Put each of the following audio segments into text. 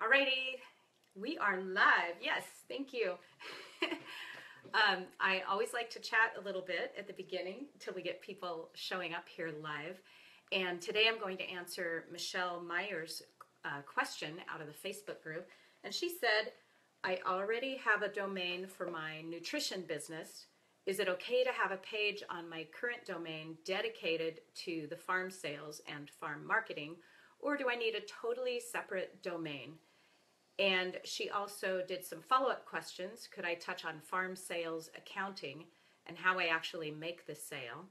Alrighty, we are live. Yes, thank you. I always like to chat a little bit at the beginning until we get people showing up here live. And today I'm going to answer Michelle Meyer's question out of the Facebook group. And she said, I already have a domain for my nutrition business. Is it okay to have a page on my current domain dedicated to the farm sales and farm marketing, or do I need a totally separate domain? And she also did some follow-up questions. Could I touch on farm sales accounting and how I actually make the sale?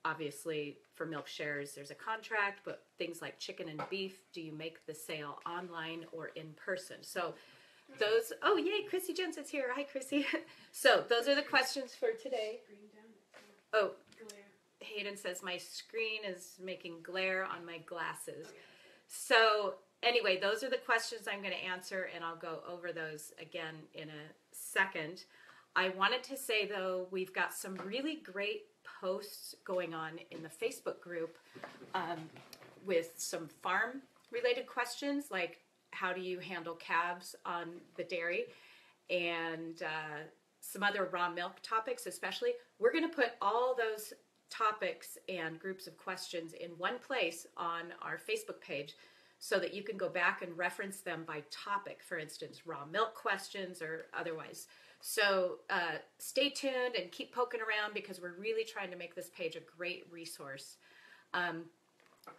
Obviously, for milk shares, there's a contract, but things like chicken and beef, do you make the sale online or in person? So those, oh yay, Chrissy Jensen's here. Hi, Chrissy. So those are the questions for today. Oh, Hayden says my screen is making glare on my glasses. So anyway, those are the questions I'm going to answer, and I'll go over those again in a second. I wanted to say, though, we've got some really great posts going on in the Facebook group with some farm-related questions, like how do you handle calves on the dairy, and some other raw milk topics especially. We're going to put all those topics and groups of questions in one place on our Facebook page so that you can go back and reference them by topic, for instance, raw milk questions or otherwise. So stay tuned and keep poking around because we're really trying to make this page a great resource.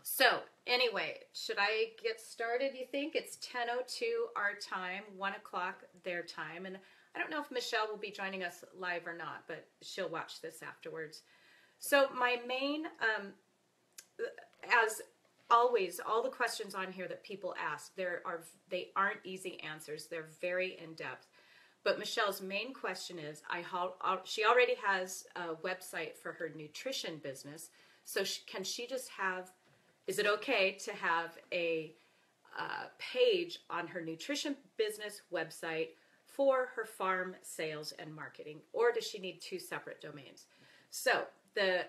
So anyway, should I get started, you think? It's 10:02 our time, 1 o'clock their time. And I don't know if Michelle will be joining us live or not, but she'll watch this afterwards. So my main, as always, all the questions on here that people ask, they aren't easy answers. They're very in-depth. But Michelle's main question is, she already has a website for her nutrition business, so can she just have, is it okay to have a page on her nutrition business website for her farm sales and marketing, or does she need two separate domains? So the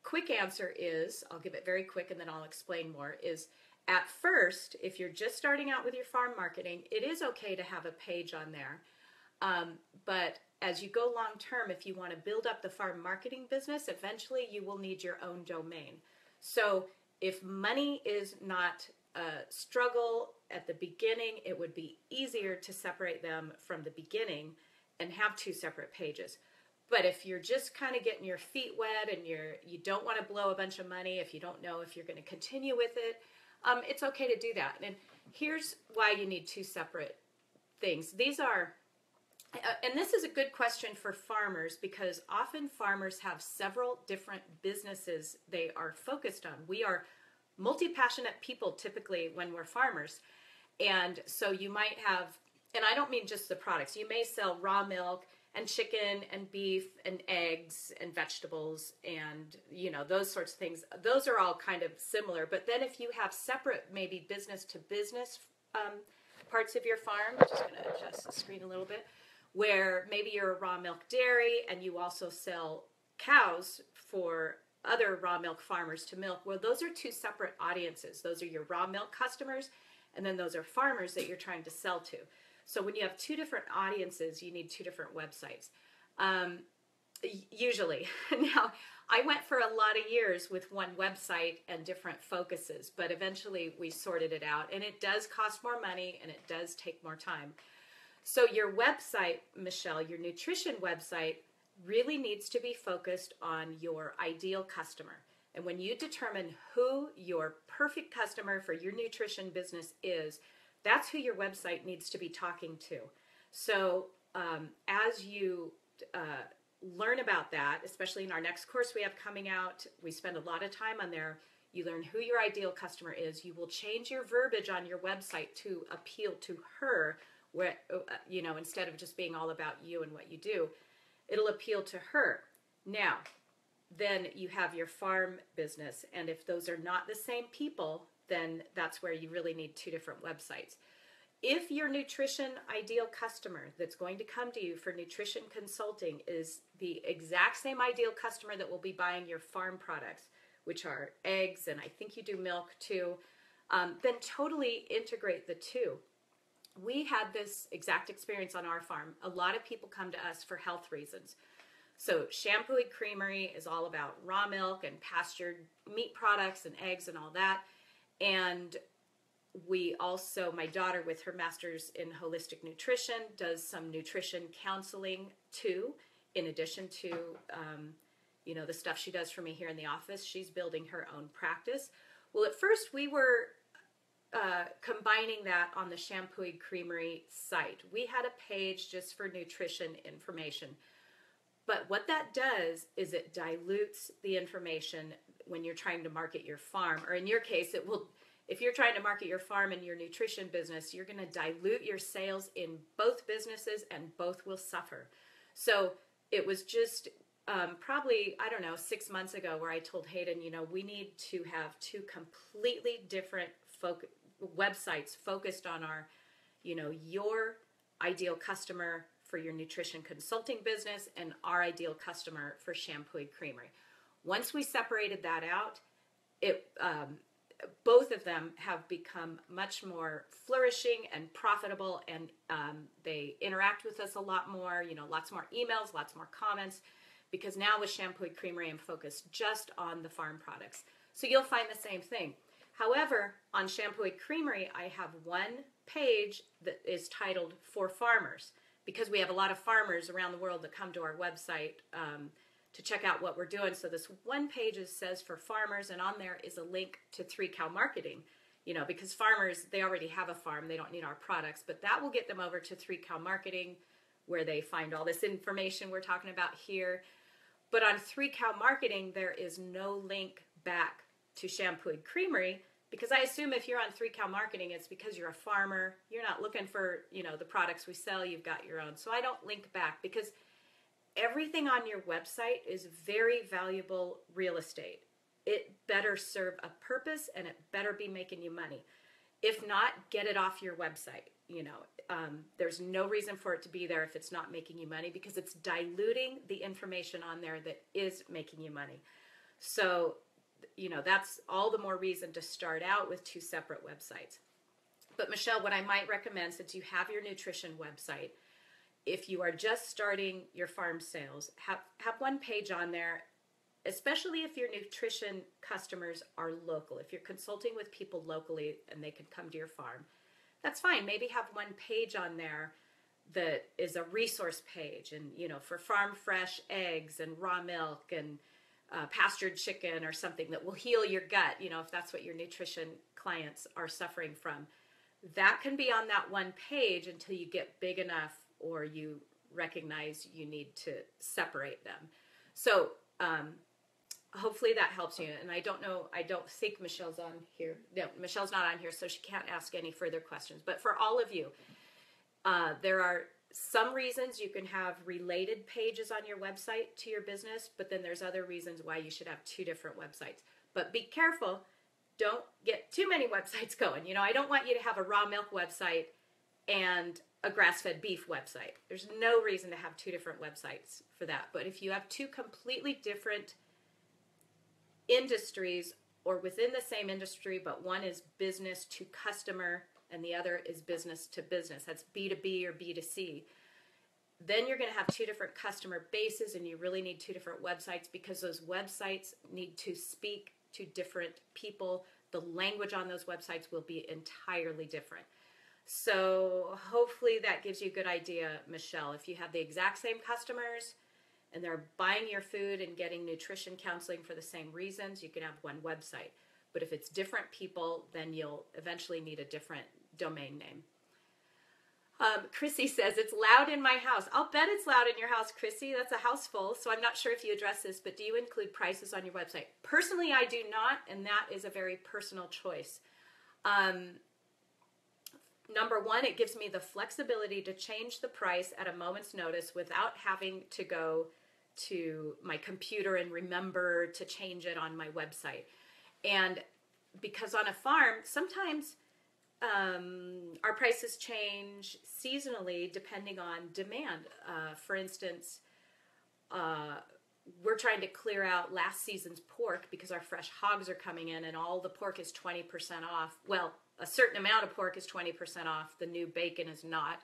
quick answer is, I'll give it very quick and then I'll explain more, is at first, if you're just starting out with your farm marketing, it is okay to have a page on there. But as you go long term, if you want to build up the farm marketing business, eventually you will need your own domain. So if money is not a struggle at the beginning, it would be easier to separate them from the beginning and have two separate pages. But if you're just kind of getting your feet wet and you don't want to blow a bunch of money, if you don't know if you're going to continue with it, it's okay to do that. And here's why you need two separate things. These are, and this is a good question for farmers because often farmers have several different businesses they are focused on. We are multi-passionate people typically when we're farmers. And so you might have, and I don't mean just the products, you may sell raw milk and chicken and beef and eggs and vegetables and, you know, those sorts of things. Those are all kind of similar. But then if you have separate maybe business to business parts of your farm, I'm just going to adjust the screen a little bit, where maybe you're a raw milk dairy and you also sell cows for other raw milk farmers to milk. Well, those are two separate audiences. Those are your raw milk customers, and then those are farmers that you're trying to sell to. So when you have two different audiences, you need two different websites. Usually. Now, I went for a lot of years with one website and different focuses, but eventually we sorted it out, and it does cost more money, and it does take more time. So your website, Michelle, your nutrition website, really needs to be focused on your ideal customer. And when you determine who your perfect customer for your nutrition business is, that's who your website needs to be talking to. So as you learn about that, especially in our next course we have coming out, we spend a lot of time on there. You learn who your ideal customer is. You will change your verbiage on your website to appeal to her, where, you know, instead of just being all about you and what you do, it'll appeal to her. Now, then you have your farm business, and if those are not the same people, then that's where you really need two different websites. If your nutrition ideal customer that's going to come to you for nutrition consulting is the exact same ideal customer that will be buying your farm products, which are eggs, and I think you do milk too, then totally integrate the two. We had this exact experience on our farm. A lot of people come to us for health reasons. So Shampooey Creamery is all about raw milk and pastured meat products and eggs and all that. And we also, my daughter with her master's in holistic nutrition does some nutrition counseling too, in addition to, the stuff she does for me here in the office. She's building her own practice. Well, at first we were combining that on the Shampooey Creamery site. We had a page just for nutrition information. But what that does is it dilutes the information when you're trying to market your farm. Or in your case, it will, if you're trying to market your farm and your nutrition business, you're going to dilute your sales in both businesses and both will suffer. So it was just probably, 6 months ago where I told Hayden, we need to have two completely different websites focused on our, your ideal customer for your nutrition consulting business and our ideal customer for Shampooey Creamery. Once we separated that out, both of them have become much more flourishing and profitable, and they interact with us a lot more, lots more emails, lots more comments, because now with Shampooey Creamery, I'm focused just on the farm products. So you'll find the same thing. However, on Shampooey Creamery, I have one page that is titled For Farmers, because we have a lot of farmers around the world that come to our website to check out what we're doing. So this one page says For Farmers, and on there is a link to 3 Cow Marketing, because farmers, they already have a farm, they don't need our products, but that will get them over to 3 Cow Marketing, where they find all this information we're talking about here. But on 3 Cow Marketing, there is no link back to Shampooey Creamery, because I assume if you're on 3 Cow Marketing, it's because you're a farmer. You're not looking for, the products we sell. You've got your own. So I don't link back, because everything on your website is very valuable real estate. It better serve a purpose, and it better be making you money. If not, get it off your website. There's no reason for it to be there if it's not making you money, because it's diluting the information on there that is making you money. So that's all the more reason to start out with 2 separate websites. But Michelle, what I might recommend, since you have your nutrition website, if you are just starting your farm sales, have one page on there, especially if your nutrition customers are local. If you're consulting with people locally and they can come to your farm, that's fine. Maybe have one page on there that is a resource page, and for farm fresh eggs and raw milk and pastured chicken or something that will heal your gut, if that's what your nutrition clients are suffering from. That can be on that one page until you get big enough or you recognize you need to separate them. So hopefully that helps you. And I don't think Michelle's on here. No, Michelle's not on here, so she can't ask any further questions. But for all of you, there are some reasons you can have related pages on your website to your business, but then there's other reasons why you should have 2 different websites. But be careful. Don't get too many websites going. I don't want you to have a raw milk website and a grass-fed beef website. There's no reason to have 2 different websites for that. But if you have 2 completely different industries, or within the same industry, but one is business to customer and the other is business to business, that's B2B or B2C, then you're going to have 2 different customer bases, and you really need 2 different websites, because those websites need to speak to different people. The language on those websites will be entirely different. So hopefully that gives you a good idea, Michelle. If you have the exact same customers and they're buying your food and getting nutrition counseling for the same reasons, you can have one website. But if it's different people, then you'll eventually need a different domain name. Chrissy says, it's loud in my house. I'll bet it's loud in your house, Chrissy. That's a house full, so I'm not sure if you address this, but do you include prices on your website? Personally, I do not, and that is a very personal choice. Number one, it gives me the flexibility to change the price at a moment's notice without having to go to my computer and remember to change it on my website. And because on a farm, sometimes our prices change seasonally depending on demand. For instance, we're trying to clear out last season's pork because our fresh hogs are coming in and all the pork is 20% off. Well, a certain amount of pork is 20% off. The new bacon is not.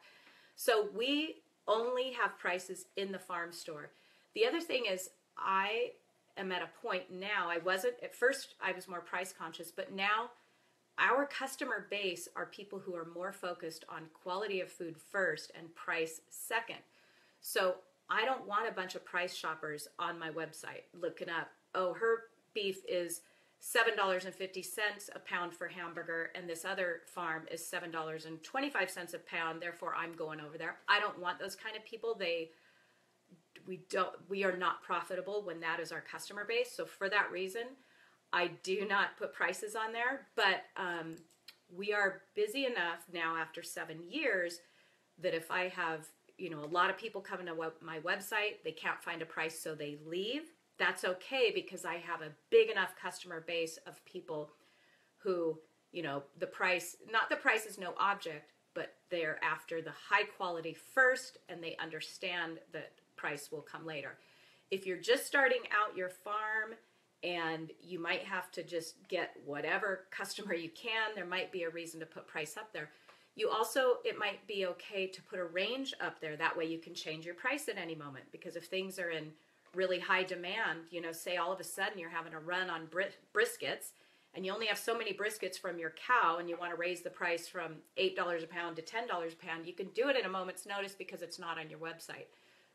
So we only have prices in the farm store. The other thing is I am at a point now, I wasn't, at first I was more price conscious, but now our customer base are people who are more focused on quality of food first and price second. So I don't want a bunch of price shoppers on my website looking up, oh, her beef is $7.50 a pound for hamburger, and this other farm is $7.25 a pound, therefore I'm going over there. I don't want those kind of people. We are not profitable when that is our customer base. So for that reason, I do not put prices on there, but we are busy enough now after 7 years that if I have, you know, a lot of people coming to my website, they can't find a price, so they leave. That's okay because I have a big enough customer base of people who, you know, the price is no object, but they're after the high quality first and they understand that price will come later. If you're just starting out your farm and you might have to just get whatever customer you can, there might be a reason to put price up there. You also, it might be okay to put a range up there. That way you can change your price at any moment, because if things are in really high demand, you know, say all of a sudden you're having a run on briskets and you only have so many briskets from your cow and you want to raise the price from $8 a pound to $10 a pound, you can do it at a moment's notice because it's not on your website.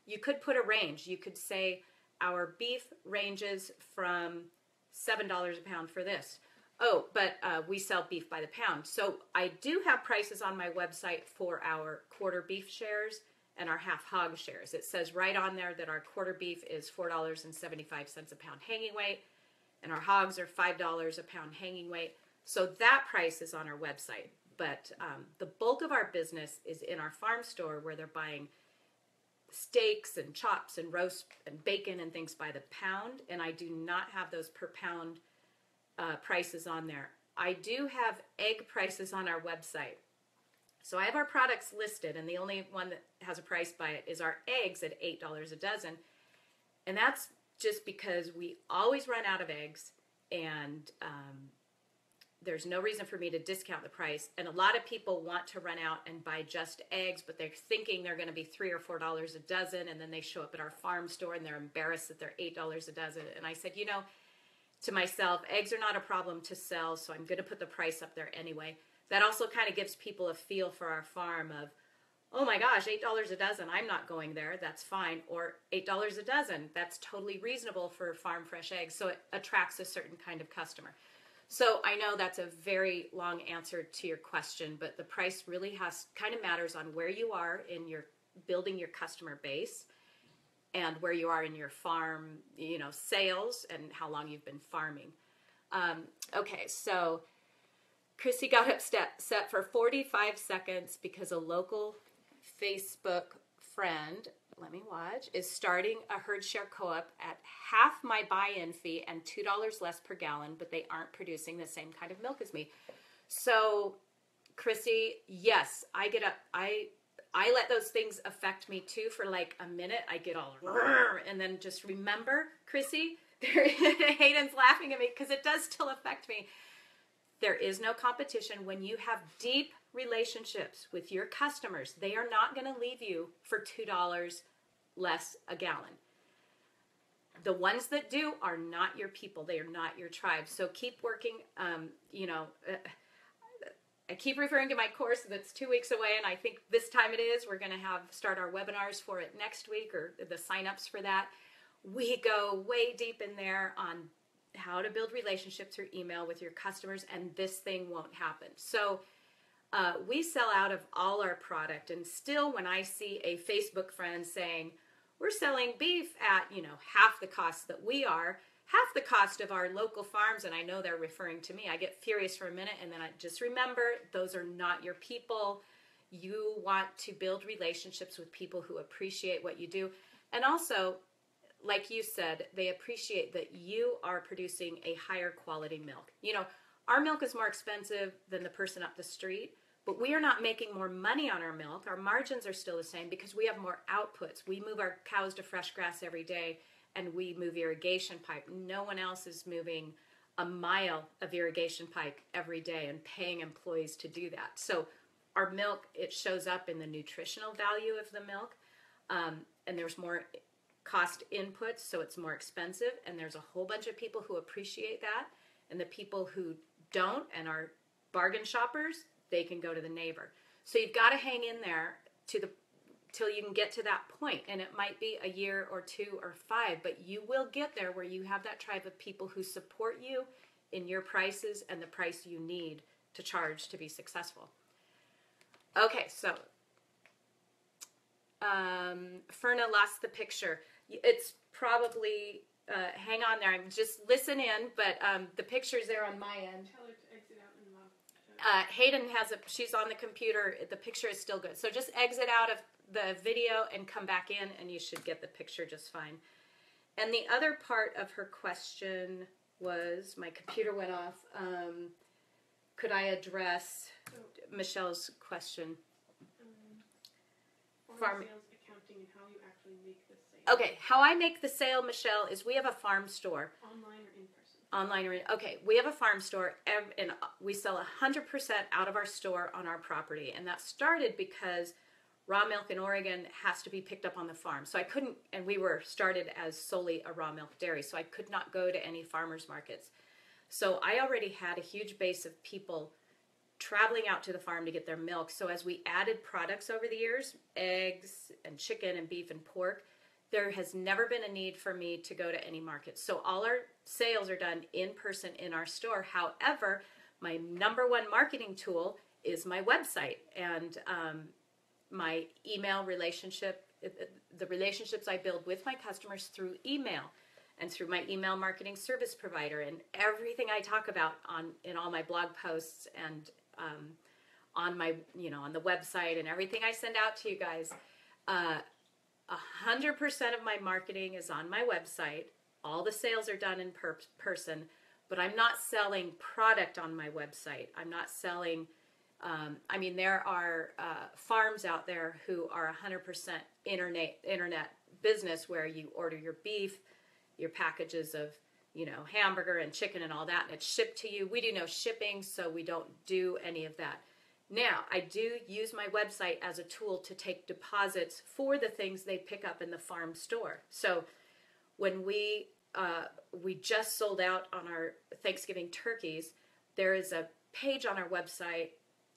You could put a range. You could say our beef ranges from $7 a pound for this. Oh, but we sell beef by the pound. So I do have prices on my website for our quarter beef shares and our half hog shares. It says right on there that our quarter beef is $4.75 a pound hanging weight, and our hogs are $5 a pound hanging weight. So that price is on our website. But the bulk of our business is in our farm store, where they're buying steaks and chops and roast and bacon and things by the pound, and I do not have those per pound prices on there. I do have egg prices on our website. So I have our products listed, and the only one that has a price by it is our eggs at $8 a dozen. And that's just because we always run out of eggs, and there's no reason for me to discount the price. And a lot of people want to run out and buy just eggs, but they're thinking they're going to be $3 or $4 a dozen, and then they show up at our farm store and they're embarrassed that they're $8 a dozen. And I said, you know, to myself, eggs are not a problem to sell, so I'm going to put the price up there anyway. That also kind of gives people a feel for our farm of, oh my gosh, $8 a dozen, I'm not going there, that's fine. Or $8 a dozen, that's totally reasonable for farm fresh eggs. So it attracts a certain kind of customer. So I know that's a very long answer to your question, but the price really kind of matters on where you are in your building your customer base and where you are in your farm, you know, sales and how long you've been farming. Okay, so Chrissy got upset for 45 seconds because a local Facebook friend, let me watch, is starting a herd share co-op at half my buy-in fee and $2 less per gallon, but they aren't producing the same kind of milk as me. So, Chrissy, yes, I get up, I let those things affect me too for like a minute. I get all, and then just remember, Chrissy, Hayden's laughing at me because it does still affect me. There is no competition when you have deep relationships with your customers. They are not going to leave you for $2 less a gallon. The ones that do are not your people. They are not your tribe. So keep working. You know, I keep referring to my course that's 2 weeks away, and I think this time it is. We're going to start our webinars for it next week, or the sign-ups for that. We go way deep in there on how to build relationships through email with your customers, and this thing won't happen. So we sell out of all our product, and still when I see a Facebook friend saying, we're selling beef at, you know, half the cost that we are, half the cost of our local farms, and I know they're referring to me, I get furious for a minute, and then I just remember, those are not your people. You want to build relationships with people who appreciate what you do, and also, like you said, they appreciate that you are producing a higher quality milk. You know, our milk is more expensive than the person up the street, but we are not making more money on our milk. Our margins are still the same because we have more outputs. We move our cows to fresh grass every day, and we move irrigation pipe. No one else is moving a mile of irrigation pipe every day and paying employees to do that. So our milk, it shows up in the nutritional value of the milk, and there's more cost inputs, so it's more expensive, and there's a whole bunch of people who appreciate that, and the people who don't and are bargain shoppers, they can go to the neighbor. So you've got to hang in there till you can get to that point, and it might be a year or 2 or 5, but you will get there where you have that tribe of people who support you in your prices and the price you need to charge to be successful. Okay, so Ferna lost the picture. It's probably, hang on there, I'm just listen in, but the picture's there on my end. Tell her to exit out and log. Hayden she's on the computer, the picture is still good. So just exit out of the video and come back in and you should get the picture just fine. And the other part of her question was, my computer went off, could I address Michelle's question? Farm sales, accounting, and how you actually make the sale. Okay, how I make the sale, Michelle, is we have a farm store. Online or in person? Online or okay, we have a farm store, and we sell 100% out of our store on our property, and that started because raw milk in Oregon has to be picked up on the farm. So I couldn't, and we were started as solely a raw milk dairy, so I could not go to any farmers markets. So I already had a huge base of people traveling out to the farm to get their milk. So as we added products over the years, eggs and chicken and beef and pork, there has never been a need for me to go to any market. So all our sales are done in person in our store. However, my number one marketing tool is my website and my email relationship, the relationships I build with my customers through email and through my email marketing service provider, and everything I talk about in all my blog posts and on my, on the website and everything I send out to you guys. 100% of my marketing is on my website. All the sales are done in person, but I'm not selling product on my website. I'm not selling, there are farms out there who are 100% internet business where you order your beef, your packages of, hamburger and chicken and all that, and it's shipped to you. We do no shipping, so we don't do any of that. Now, I do use my website as a tool to take deposits for the things they pick up in the farm store. So when we just sold out on our Thanksgiving turkeys, there is a page on our website,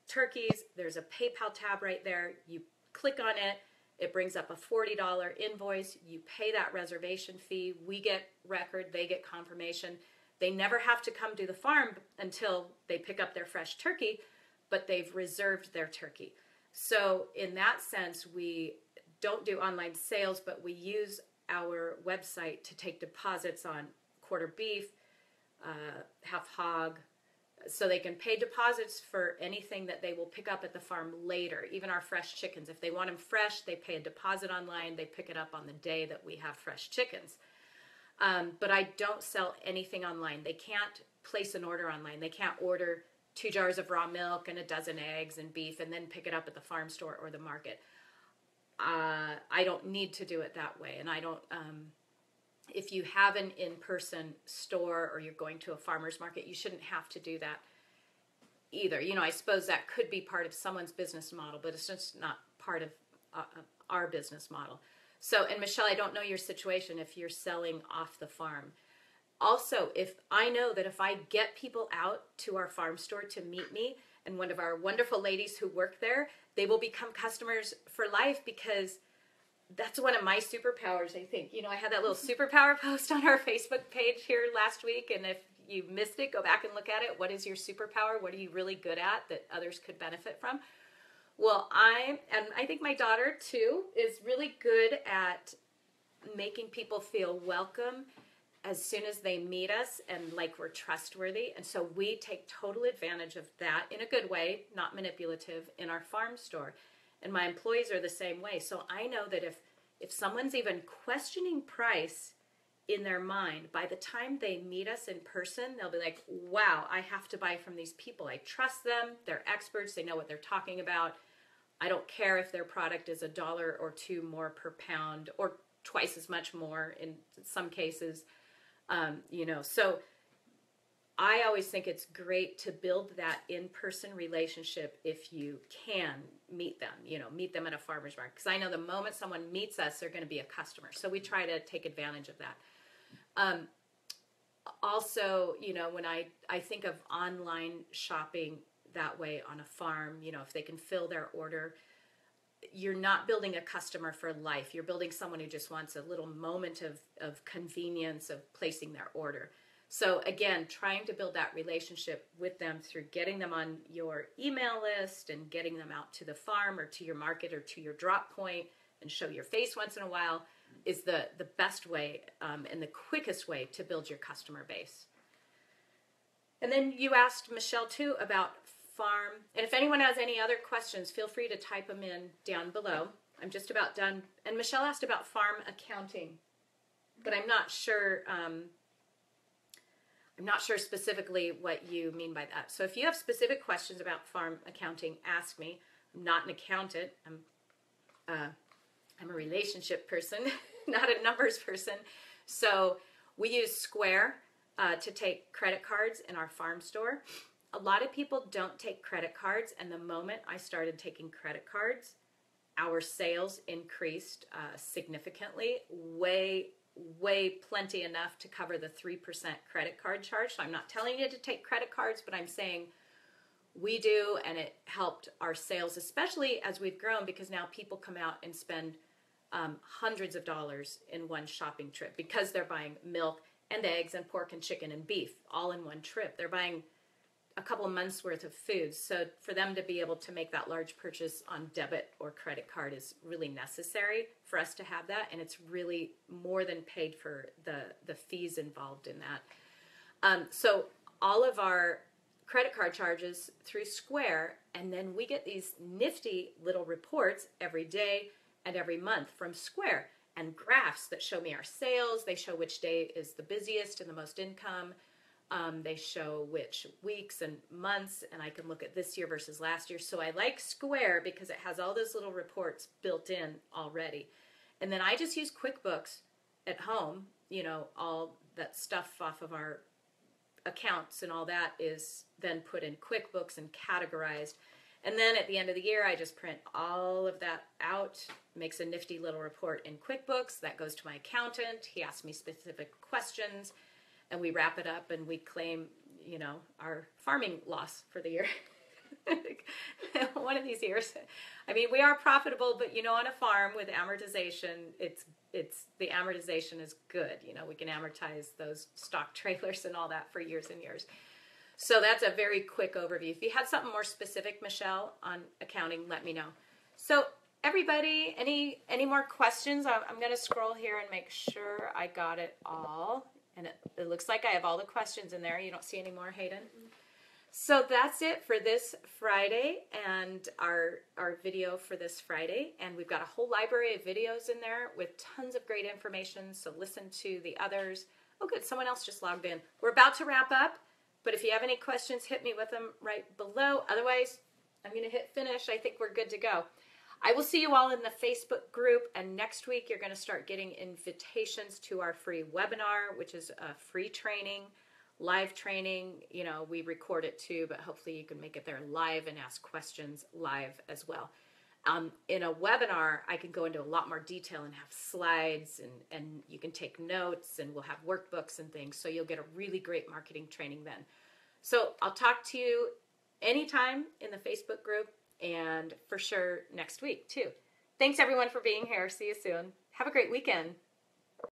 turkeys, there's a PayPal tab right there. You click on it, it brings up a $40 invoice. You pay that reservation fee. We get record, they get confirmation. They never have to come to the farm until they pick up their fresh turkey, but they've reserved their turkey. So in that sense, we don't do online sales, but we use our website to take deposits on quarter beef, half hog, so they can pay deposits for anything that they will pick up at the farm later, even our fresh chickens. If they want them fresh, they pay a deposit online, they pick it up on the day that we have fresh chickens. But I don't sell anything online. They can't place an order online. They can't order 2 jars of raw milk and a dozen eggs and beef and then pick it up at the farm store or the market. I don't need to do it that way. And I don't, if you have an in-person store or you're going to a farmer's market, you shouldn't have to do that either. I suppose that could be part of someone's business model, but it's just not part of our business model. So, and Michelle, I don't know your situation if you're selling off the farm. Also, if I know that if I get people out to our farm store to meet me and one of our wonderful ladies who work there, they will become customers for life because that's one of my superpowers, I think. I had that little superpower post on our Facebook page here last week, and if you missed it, go back and look at it. What is your superpower? What are you really good at that others could benefit from? Well, I think my daughter, too, is really good at making people feel welcome as soon as they meet us and like we're trustworthy. And so we take total advantage of that in a good way, not manipulative, in our farm store. And my employees are the same way. So I know that if someone's even questioning price in their mind, by the time they meet us in person, they'll be like, wow, I have to buy from these people. I trust them. They're experts. They know what they're talking about. I don't care if their product is $1 or $2 more per pound or twice as much more in some cases. So I always think it's great to build that in-person relationship if you can meet them at a farmer's market. Because I know the moment someone meets us, they're going to be a customer. So we try to take advantage of that. Also, when I think of online shopping that way on a farm, if they can fill their order, you're not building a customer for life. You're building someone who just wants a little moment of convenience of placing their order. So again, trying to build that relationship with them through getting them on your email list and getting them out to the farm or to your market or to your drop point and show your face once in a while is the best way and the quickest way to build your customer base. And then you asked Michelle too about farm. And if anyone has any other questions, feel free to type them in down below. I'm just about done. And Michelle asked about farm accounting, but I'm not sure specifically what you mean by that. So if you have specific questions about farm accounting, ask me. I'm not an accountant. I'm a relationship person, not a numbers person. So we use Square to take credit cards in our farm store. A lot of people don't take credit cards, and the moment I started taking credit cards, our sales increased significantly, way plenty enough to cover the 3% credit card charge. So I'm not telling you to take credit cards, but I'm saying we do, and it helped our sales, especially as we've grown, because now people come out and spend hundreds of dollars in one shopping trip because they're buying milk and eggs and pork and chicken and beef all in one trip. They're buying a couple of months worth of food. So for them to be able to make that large purchase on debit or credit card is really necessary for us to have that. And it's really more than paid for the fees involved in that. So all of our credit card charges through Square, and then we get these nifty little reports every day and every month from Square and graphs that show me our sales. They show which day is the busiest and the most income. They show which weeks and months, and I can look at this year versus last year. So I like Square because it has all those little reports built in already. And then I just use QuickBooks at home. All that stuff off of our accounts and all that is then put in QuickBooks and categorized. And then at the end of the year, I just print all of that out, makes a nifty little report in QuickBooks. That goes to my accountant. He asks me specific questions. And we wrap it up and we claim, our farming loss for the year. One of these years. I mean, we are profitable, but on a farm with amortization, it's the amortization is good. We can amortize those stock trailers and all that for years and years. So that's a very quick overview. If you had something more specific, Michelle, on accounting, let me know. So everybody, any more questions? I'm going to scroll here and make sure I got it all. And it looks like I have all the questions in there. You don't see any more, Hayden? So that's it for this Friday and our video for this Friday. And we've got a whole library of videos in there with tons of great information. So listen to the others. Oh, good. Someone else just logged in. We're about to wrap up. But if you have any questions, hit me with them right below. Otherwise, I'm going to hit finish. I think we're good to go. I will see you all in the Facebook group, and next week you're going to start getting invitations to our free webinar, which is a free training, live training. We record it too, but hopefully you can make it there live and ask questions live as well. In a webinar, I can go into a lot more detail and have slides, and you can take notes, and we'll have workbooks and things, so you'll get a really great marketing training then. So I'll talk to you anytime in the Facebook group, and for sure next week too. Thanks everyone for being here. See you soon. Have a great weekend.